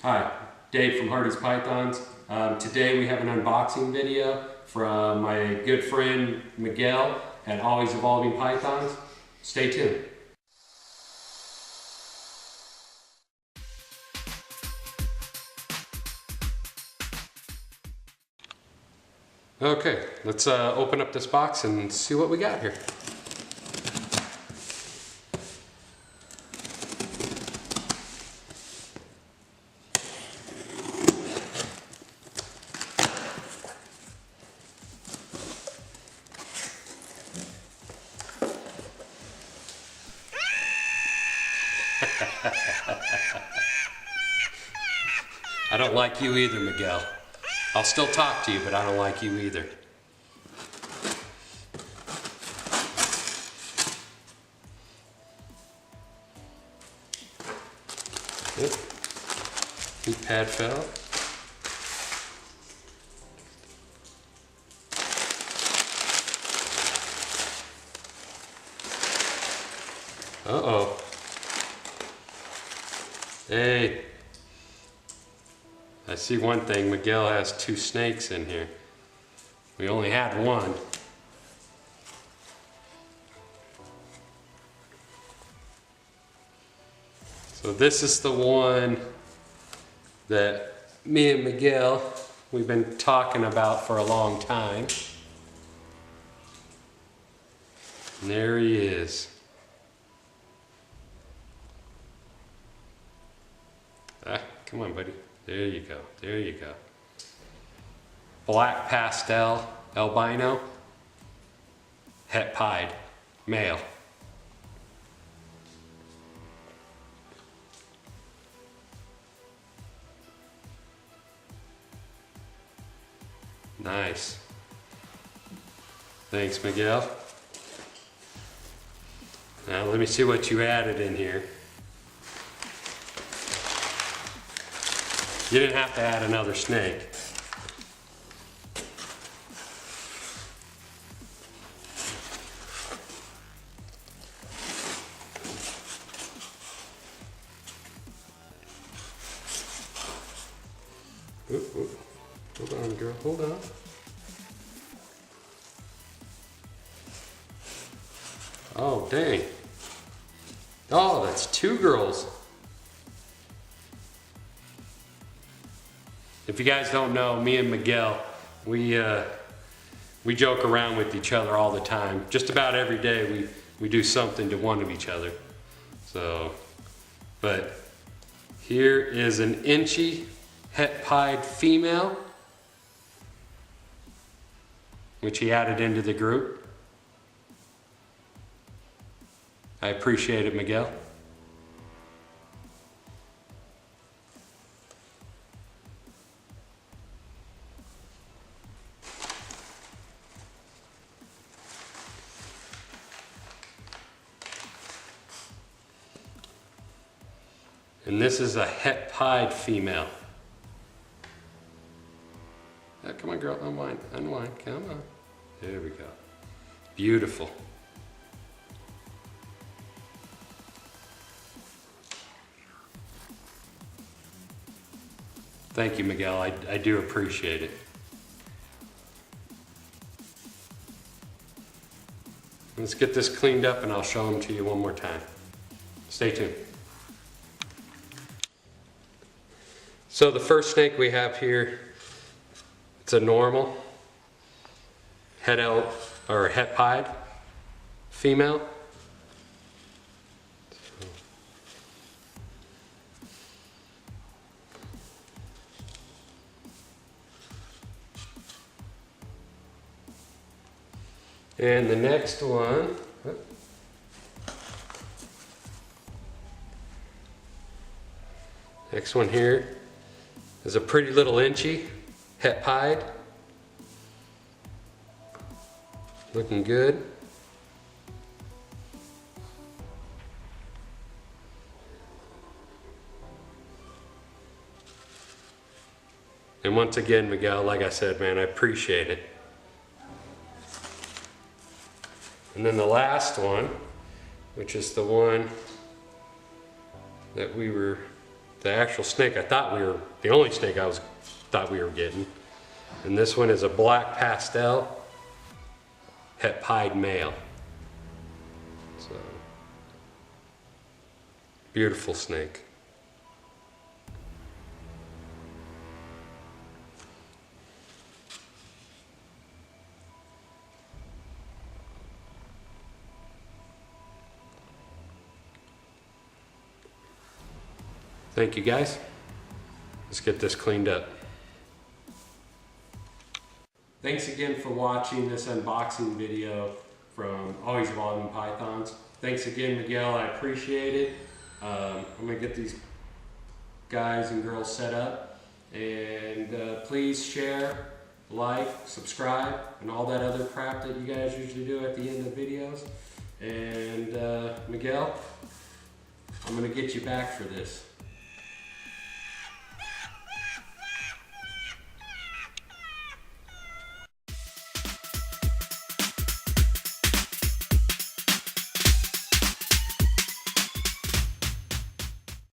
Hi, Dave from Hardy's Pythons. Today we have an unboxing video from my good friend Miguel at Always Evolving Pythons. Stay tuned. Okay, let's open up this box and see what we got here. I don't like you either, Miguel. I'll still talk to you, but I don't like you either. Yep. Heat pad fell. Uh-oh. Hey. I see one thing, Miguel has two snakes in here. We only had one. So this is the one that me and Miguel, we've been talking about for a long time. And there he is. Ah, come on, buddy. There you go. There you go. Black pastel albino, Het Pied, male. Nice. Thanks, Miguel. Now let me see what you added in here. You didn't have to add another snake. Oop, oop. Hold on, girl, hold on. Oh, dang. Oh, that's two girls. If you guys don't know, me and Miguel, we joke around with each other all the time. Just about every day we do something to one of each other. So, but here is an inchy Het Pied female, which he added into the group. I appreciate it, Miguel. And this is a Het Pied female. Oh, come on, girl, unwind, unwind, come on. There we go. Beautiful. Thank you, Miguel. I do appreciate it. Let's get this cleaned up and I'll show them to you one more time. Stay tuned. So the first snake we have here, it's a normal Het Pied female. And the next one, here is a pretty little inchy Het Pied. Looking good. And once again, Miguel, like I said, man, I appreciate it. And then the last one, which is the one that we were the actual snake the only snake thought we were getting. And this one is a black pastel Het Pied male. So, beautiful snake. Thank you guys. Let's get this cleaned up. Thanks again for watching this unboxing video from Always Evolving Pythons. Thanks again, Miguel, I appreciate it. I'm gonna get these guys and girls set up, and please share, like, subscribe, and all that other crap that you guys usually do at the end of videos. And Miguel, I'm gonna get you back for this.